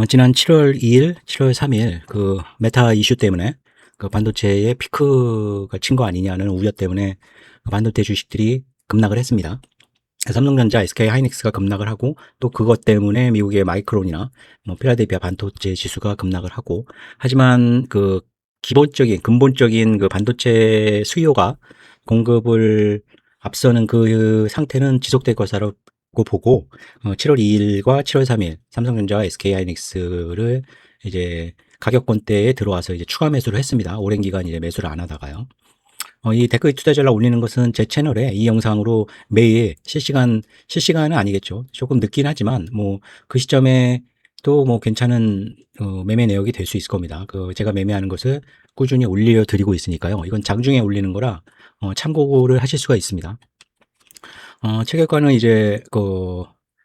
지난 7월 2일, 7월 3일 그 메타 이슈 때문에 그 반도체의 피크가 친 거 아니냐는 우려 때문에 그 반도체 주식들이 급락을 했습니다. 삼성전자, SK 하이닉스가 급락을 하고 또 그것 때문에 미국의 마이크론이나 뭐 필라델피아 반도체 지수가 급락을 하고, 하지만 그 기본적인 근본적인 그 반도체 수요가 공급을 앞서는 그 상태는 지속될 것이라고 보고, 7월 2일과 7월 3일 삼성전자와 SK 하이닉스를 이제 가격권대에 들어와서 이제 추가 매수를 했습니다. 오랜 기간 이제 매수를 안 하다가요. 이 댓글 투자 전략 올리는 것은 제 채널에 이 영상으로 매일 실시간은 아니겠죠. 조금 늦긴 하지만 뭐 그 시점에 또 뭐 괜찮은 매매 내역이 될 수 있을 겁니다. 제가 매매하는 것을 꾸준히 올려 드리고 있으니까요. 이건 장중에 올리는 거라 참고를 하실 수가 있습니다. 체결과는 이제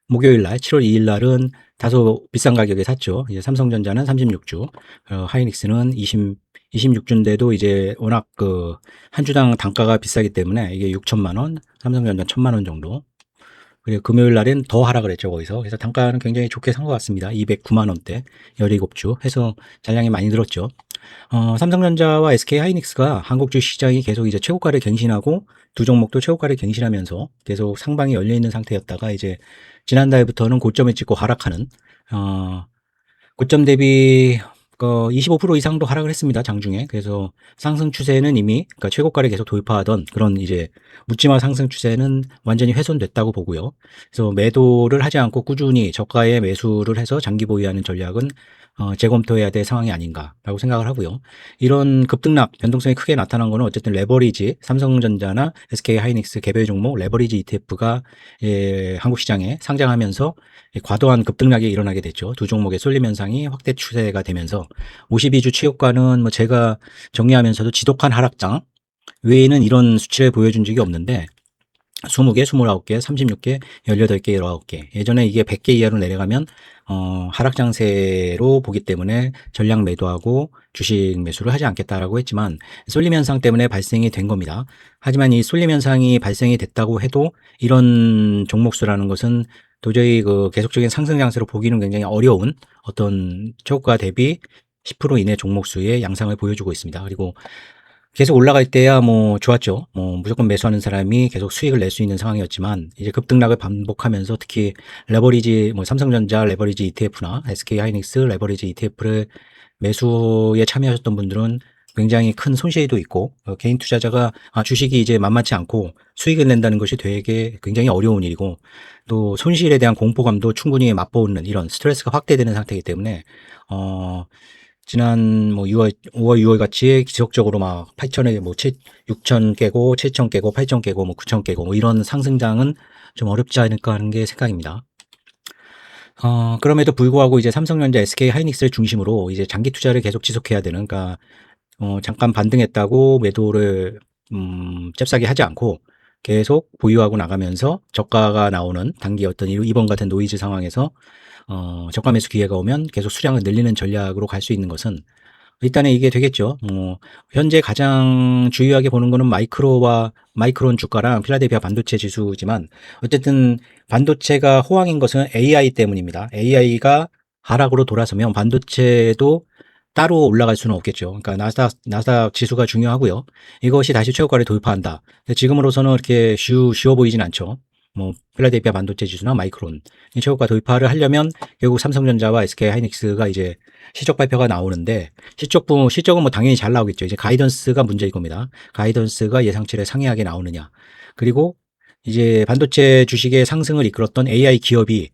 목요일 날 7월 2일 날은 다소 비싼 가격에 샀죠. 이제 삼성전자는 36주, 하이닉스는 26주인데도 이제 워낙 한 주당 단가가 비싸기 때문에 이게 6천만 원, 삼성전자 1천만 원 정도. 그리고 금요일 날엔 더 하락을 했죠, 거기서. 그래서 단가는 굉장히 좋게 산 것 같습니다. 209만 원대, 17주 해서 잔량이 많이 늘었죠. 삼성전자와 SK 하이닉스가 한국 주식시장이 계속 이제 최고가를 갱신하고 두 종목도 최고가를 갱신하면서 계속 상방이 열려 있는 상태였다가 이제 지난달부터는 고점을 찍고 하락하는, 고점 대비 25% 이상도 하락을 했습니다, 장중에. 그래서 상승 추세는 이미, 그러니까 최고가를 계속 돌파하던 그런 이제 묻지마 상승 추세는 완전히 훼손됐다고 보고요. 그래서 매도를 하지 않고 꾸준히 저가에 매수를 해서 장기 보유하는 전략은 재검토해야 될 상황이 아닌가라고 생각을 하고요. 이런 급등락 변동성이 크게 나타난 거는 어쨌든 레버리지, 삼성전자나 SK 하이닉스 개별 종목 레버리지 ETF가 한국 시장에 상장하면서 과도한 급등락이 일어나게 됐죠. 두 종목의 쏠림 현상이 확대 추세가 되면서 52주 최고가는 뭐 제가 정리하면서도 지독한 하락장 외에는 이런 수치를 보여준 적이 없는데 20개, 29개, 36개, 18개, 19개. 예전에 이게 100개 이하로 내려가면 하락장세로 보기 때문에 전량 매도하고 주식 매수를 하지 않겠다라고 했지만 쏠림 현상 때문에 발생이 된 겁니다. 하지만 이 쏠림 현상이 발생이 됐다고 해도 이런 종목수라는 것은 도저히 계속적인 상승 장세로 보기는 굉장히 어려운 어떤 초과 대비 10% 이내 종목수의 양상을 보여주고 있습니다. 그리고 계속 올라갈 때야 뭐 좋았죠. 뭐 무조건 매수하는 사람이 계속 수익을 낼 수 있는 상황이었지만 이제 급등락을 반복하면서 특히 레버리지 뭐 삼성전자 레버리지 ETF나 SK 하이닉스 레버리지 ETF를 매수에 참여하셨던 분들은 굉장히 큰 손실도 있고, 개인 투자자가 주식이 이제 만만치 않고 수익을 낸다는 것이 되게 굉장히 어려운 일이고, 또 손실에 대한 공포감도 충분히 맛보는 이런 스트레스가 확대되는 상태이기 때문에 지난 뭐 5월, 6월 같이 지속적으로 막 8천에 뭐 6천 깨고 7천 깨고 8천 깨고 뭐 9천 깨고 뭐 이런 상승장은 좀 어렵지 않을까 하는 게 생각입니다. 그럼에도 불구하고 이제 삼성전자, SK 하이닉스를 중심으로 이제 장기 투자를 계속 지속해야 되는, 그러니까 잠깐 반등했다고 매도를 잽싸게 하지 않고 계속 보유하고 나가면서 저가가 나오는 단기 어떤 이번 같은 노이즈 상황에서 저가 매수 기회가 오면 계속 수량을 늘리는 전략으로 갈 수 있는 것은 일단은 이게 되겠죠. 현재 가장 주요하게 보는 거는 마이크론 주가랑 필라델피아 반도체 지수지만 어쨌든 반도체가 호황인 것은 AI 때문입니다. AI가 하락으로 돌아서면 반도체도 따로 올라갈 수는 없겠죠. 그러니까 나스닥 지수가 중요하고요. 이것이 다시 최고가를 돌파한다. 근데 지금으로서는 이렇게 쉬워 보이진 않죠. 뭐 필라델피아 반도체 지수나 마이크론 이 최고가 돌파를 하려면 결국 삼성전자와 SK 하이닉스가 이제 실적 발표가 나오는데 실적은 뭐 당연히 잘 나오겠죠. 이제 가이던스가 문제일 겁니다. 가이던스가 예상치를 상회하게 나오느냐. 그리고 이제 반도체 주식의 상승을 이끌었던 AI 기업이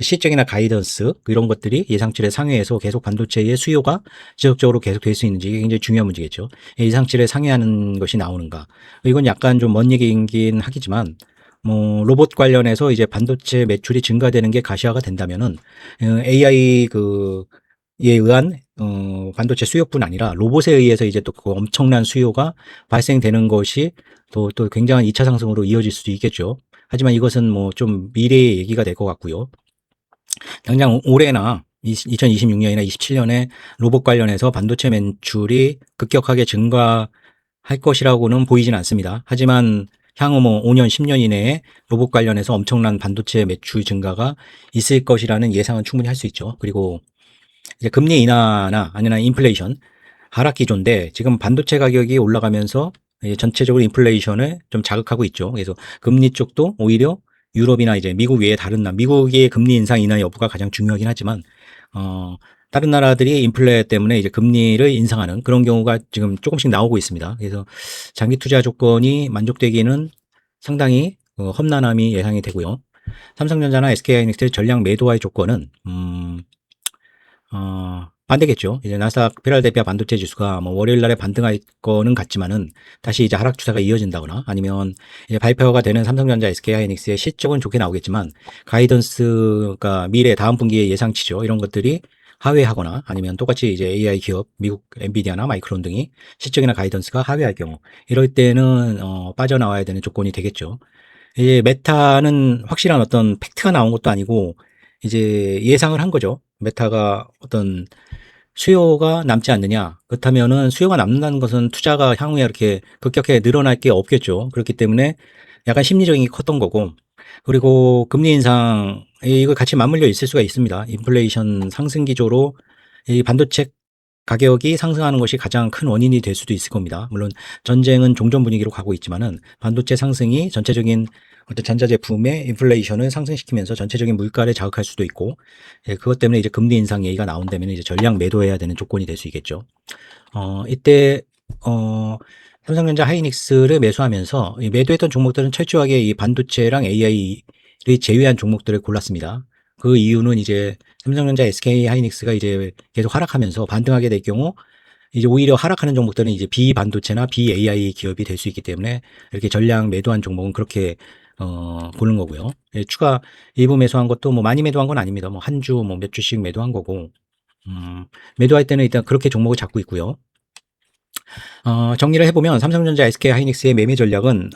실적이나 가이던스 이런 것들이 예상치를 상회해서 계속 반도체의 수요가 지속적으로 계속 될 수 있는지 이게 굉장히 중요한 문제겠죠. 예상치를 상회하는 것이 나오는가. 이건 약간 좀 먼 얘기이긴 하겠지만 뭐 로봇 관련해서 이제 반도체 매출이 증가되는 게 가시화가 된다면은 AI 에 의한 반도체 수요뿐 아니라 로봇에 의해서 이제 또 그 엄청난 수요가 발생되는 것이 또 굉장한 2차 상승으로 이어질 수도 있겠죠. 하지만 이것은 뭐 좀 미래의 얘기가 될 것 같고요. 당장 올해나 2026년이나 27년에 로봇 관련해서 반도체 매출이 급격하게 증가할 것이라고는 보이진 않습니다. 하지만 향후 뭐 5년, 10년 이내에 로봇 관련해서 엄청난 반도체 매출 증가가 있을 것이라는 예상은 충분히 할 수 있죠. 그리고 이제 금리 인하나 아니면 인플레이션 하락 기조인데 지금 반도체 가격이 올라가면서 전체적으로 인플레이션을 좀 자극하고 있죠. 그래서 금리 쪽도 오히려 유럽이나 이제 미국 외에 다른 미국의 금리 인상 인하 여부가 가장 중요하긴 하지만 어, 다른 나라들이 인플레 때문에 이제 금리를 인상하는 그런 경우가 지금 조금씩 나오고 있습니다. 그래서 장기 투자 조건이 만족되기는 상당히 험난함이 예상이 되고요. 삼성전자나 SK하이닉스의 전량 매도와의 조건은 반대겠죠. 이제 나스닥 필라델피아 반도체 지수가 뭐 월요일 날에 반등할 거는 같지만은 다시 이제 하락 추세가 이어진다거나 아니면 이제 발표가 되는 삼성전자, SK하이닉스의 실적은 좋게 나오겠지만 가이던스가 미래 다음 분기의 예상치죠. 이런 것들이 하회하거나 아니면 똑같이 이제 AI 기업 미국 엔비디아나 마이크론 등이 실적이나 가이던스가 하회할 경우 이럴 때는 빠져나와야 되는 조건이 되겠죠. 이제 메타는 확실한 어떤 팩트가 나온 것도 아니고 이제 예상을 한 거죠. 메타가 어떤 수요가 남지 않느냐. 그렇다면은 수요가 남는다는 것은 투자가 향후에 이렇게 급격하게 늘어날 게 없겠죠. 그렇기 때문에 약간 심리적인 게 컸던 거고. 그리고 금리 인상, 이거 같이 맞물려 있을 수가 있습니다. 인플레이션 상승 기조로 이 반도체 가격이 상승하는 것이 가장 큰 원인이 될 수도 있을 겁니다. 물론 전쟁은 종전 분위기로 가고 있지만은 반도체 상승이 전체적인 어떤 전자제품의 인플레이션을 상승시키면서 전체적인 물가를 자극할 수도 있고, 그것 때문에 이제 금리 인상 얘기가 나온다면 이제 전량 매도해야 되는 조건이 될 수 있겠죠. 이때 어, 삼성전자 하이닉스를 매수하면서 이 매도했던 종목들은 철저하게 이 반도체랑 AI를 제외한 종목들을 골랐습니다. 그 이유는 이제 삼성전자, SK 하이닉스가 이제 계속 하락하면서 반등하게 될 경우 이제 오히려 하락하는 종목들은 이제 비반도체나 BAI 기업이 될 수 있기 때문에 이렇게 전량 매도한 종목은 그렇게 보는 거고요. 추가 일부 매수한 것도 뭐 많이 매도한 건 아닙니다. 뭐 한 주 뭐 몇 주씩 매도한 거고 매도할 때는 일단 그렇게 종목을 잡고 있고요. 정리를 해보면 삼성전자, SK 하이닉스의 매매 전략은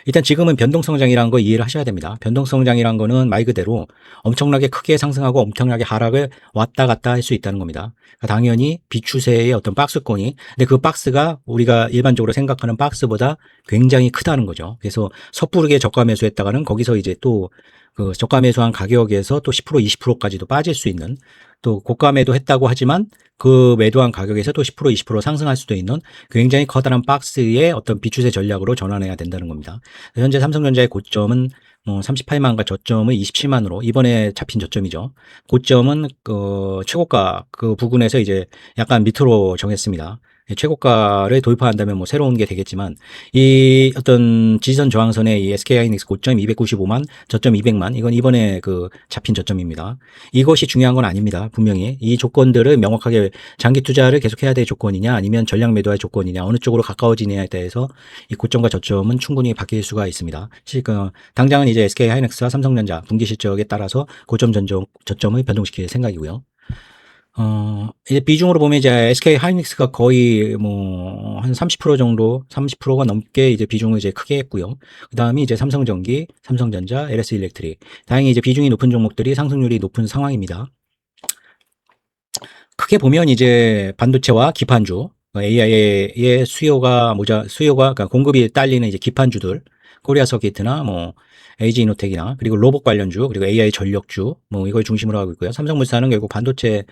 일단 지금은 변동성장이라는 거 이해를 하셔야 됩니다. 변동성장이라는 거는 말 그대로 엄청나게 크게 상승하고 엄청나게 하락을 왔다 갔다 할 수 있다는 겁니다. 그러니까 당연히 비추세의 어떤 박스권이, 근데 그 박스가 우리가 일반적으로 생각하는 박스보다 굉장히 크다는 거죠. 그래서 섣부르게 저가 매수했다가는 거기서 이제 또 그 저가 매수한 가격에서 또 10% 20%까지도 빠질 수 있는, 또 고가 매도했다고 하지만 그 매도한 가격에서 또 10% 20% 상승할 수도 있는 굉장히 커다란 박스의 어떤 비추세 전략으로 전환해야 된다는 겁니다. 현재 삼성전자의 고점은 38만과 저점은 27만으로 이번에 잡힌 저점이죠. 고점은 최고가 그 부근에서 이제 약간 밑으로 정했습니다. 최고가를 돌파한다면 뭐 새로운 게 되겠지만 이 어떤 지지선 저항선의 이 SK하이닉스 고점 295만, 저점 200만, 이건 이번에 그 잡힌 저점입니다. 이것이 중요한 건 아닙니다. 분명히 이 조건들을 명확하게 장기 투자를 계속해야 될 조건이냐 아니면 전량 매도할 조건이냐 어느 쪽으로 가까워지느냐에 대해서 이 고점과 저점은 충분히 바뀔 수가 있습니다. 당장은 이제 SK하이닉스와 삼성전자 분기 실적에 따라서 고점 저점을 변동시킬 생각이고요. 이제 비중으로 보면 이제 SK 하이닉스가 거의 뭐 한 30% 정도, 30%가 넘게 이제 비중을 이제 크게 했고요. 그 다음이 이제 삼성전기, 삼성전자, LS 일렉트릭. 다행히 이제 비중이 높은 종목들이 상승률이 높은 상황입니다. 크게 보면 이제 반도체와 기판주, AI의 그러니까 공급이 딸리는 이제 기판주들, 코리아 서키트나 뭐 LG 이노텍이나 그리고 로봇 관련주 그리고 AI 전력주 뭐 이걸 중심으로 하고 있고요. 삼성물산은 결국 반도체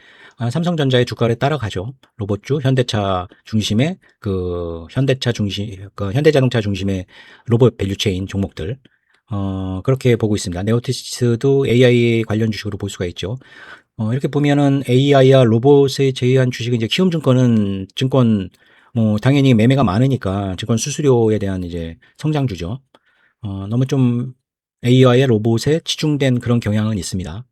삼성전자의 주가를 따라가죠. 로봇주, 현대차 중심의 현대자동차 중심의 로봇 밸류체인 종목들. 그렇게 보고 있습니다. 네오티스도 AI 관련 주식으로 볼 수가 있죠. 이렇게 보면은 AI와 로봇에 제외한 주식은 이제 키움증권은 증권 뭐 당연히 매매가 많으니까 증권 수수료에 대한 이제 성장주죠. 너무 좀 AI와 로봇에 치중된 그런 경향은 있습니다.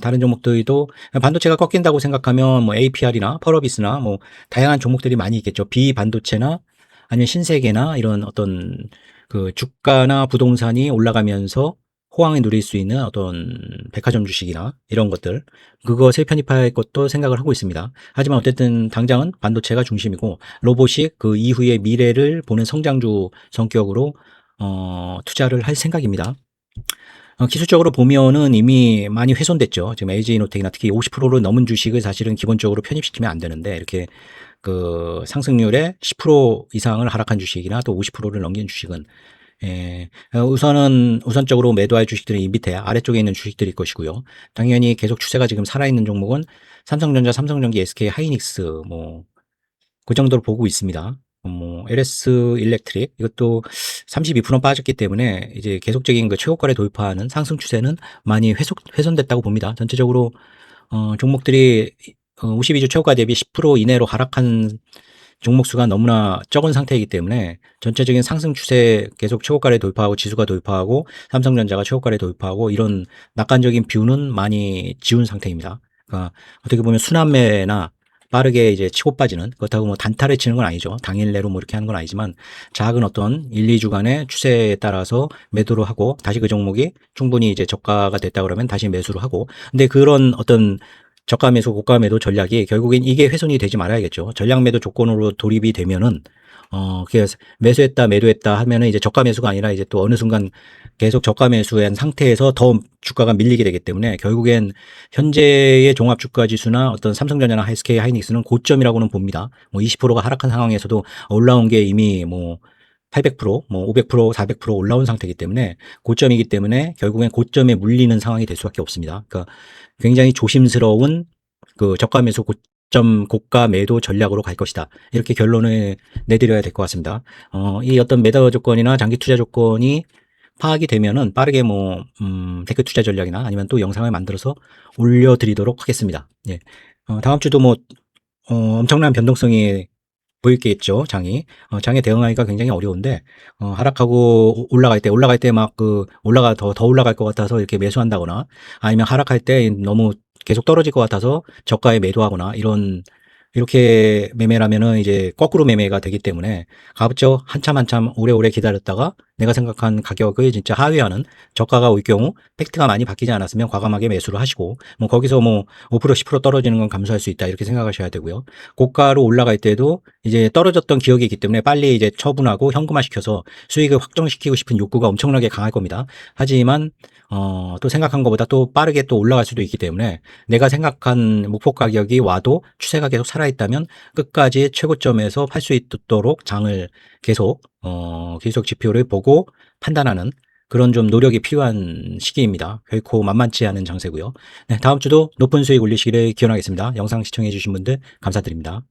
다른 종목들도 반도체가 꺾인다고 생각하면 뭐 APR이나 펄어비스나 뭐 다양한 종목들이 많이 있겠죠. 비반도체나 아니면 신세계나 이런 어떤 그 주가나 부동산이 올라가면서 호황을 누릴 수 있는 어떤 백화점 주식이나 이런 것들, 그것을 편입할 것도 생각을 하고 있습니다. 하지만 어쨌든 당장은 반도체가 중심이고 로봇이 그 이후의 미래를 보는 성장주 성격으로 투자를 할 생각입니다. 기술적으로 보면은 이미 많이 훼손됐죠. 지금 LG이노텍이나 특히 50%를 넘은 주식을 사실은 기본적으로 편입시키면 안 되는데 이렇게 그 상승률의 10% 이상을 하락한 주식이나 또 50%를 넘긴 주식은 우선적으로 매도할 주식들은 이 밑에 아래쪽에 있는 주식들일 것이고요. 당연히 계속 추세가 지금 살아있는 종목은 삼성전자, 삼성전기, SK 하이닉스 뭐 그 정도로 보고 있습니다. 뭐 LS 일렉트릭 이것도 32% 빠졌기 때문에 이제 계속적인 그 최고가를 돌파하는 상승 추세는 많이 훼손됐다고 봅니다. 전체적으로 종목들이 52주 최고가 대비 10% 이내로 하락한 종목 수가 너무나 적은 상태이기 때문에 전체적인 상승 추세 계속 최고가를 돌파하고 지수가 돌파하고 삼성전자가 최고가를 돌파하고 이런 낙관적인 뷰는 많이 지운 상태입니다. 그러니까 어떻게 보면 순환매나 빠르게 이제 치고 빠지는, 그렇다고 뭐 단타를 치는 건 아니죠. 당일 내로 뭐 이렇게 하는 건 아니지만 작은 어떤 1, 2주간의 추세에 따라서 매도를 하고 다시 그 종목이 충분히 이제 저가가 됐다 그러면 다시 매수를 하고, 근데 그런 어떤 저가 매수, 고가 매도 전략이 결국엔 이게 훼손이 되지 말아야겠죠. 전략 매도 조건으로 돌입이 되면은, 그게 매수했다, 매도했다 하면은 이제 저가 매수가 아니라 이제 또 어느 순간 계속 저가 매수한 상태에서 더 주가가 밀리게 되기 때문에 결국엔 현재의 종합 주가 지수나 어떤 삼성전자나 SK 하이닉스는 고점이라고는 봅니다. 뭐 20%가 하락한 상황에서도 올라온 게 이미 뭐 800%, 뭐 500%, 400% 올라온 상태이기 때문에 고점이기 때문에 결국엔 고점에 물리는 상황이 될 수밖에 없습니다. 그러니까 굉장히 조심스러운 그 저가 매수 고점 고가 매도 전략으로 갈 것이다. 이렇게 결론을 내드려야 될 것 같습니다. 이 어떤 매도 조건이나 장기 투자 조건이 파악이 되면은 빠르게 뭐, 테크 투자 전략이나 아니면 또 영상을 만들어서 올려드리도록 하겠습니다. 예. 다음 주도 뭐, 엄청난 변동성이 보일 게 있죠, 장이. 장에 대응하기가 굉장히 어려운데, 하락하고 올라갈 때 막 더 올라갈 것 같아서 이렇게 매수한다거나, 아니면 하락할 때 너무 계속 떨어질 것 같아서 저가에 매도하거나, 이렇게 매매라면은 이제 거꾸로 매매가 되기 때문에 가급적 한참 오래오래 기다렸다가 내가 생각한 가격을 진짜 하회하는 저가가 올 경우 팩트가 많이 바뀌지 않았으면 과감하게 매수를 하시고, 뭐 거기서 뭐 5% 10% 떨어지는 건 감수할 수 있다 이렇게 생각하셔야 되고요. 고가로 올라갈 때도 이제 떨어졌던 기억이 있기 때문에 빨리 이제 처분하고 현금화시켜서 수익을 확정시키고 싶은 욕구가 엄청나게 강할 겁니다. 하지만 또 생각한 것보다 또 빠르게 또 올라갈 수도 있기 때문에 내가 생각한 목표 가격이 와도 추세가 계속 살아있다면 끝까지 최고점에서 팔 수 있도록 장을 계속 지표를 보고 판단하는 그런 좀 노력이 필요한 시기입니다. 결코 만만치 않은 장세고요. 네, 다음 주도 높은 수익 올리시기를 기원하겠습니다. 영상 시청해 주신 분들 감사드립니다.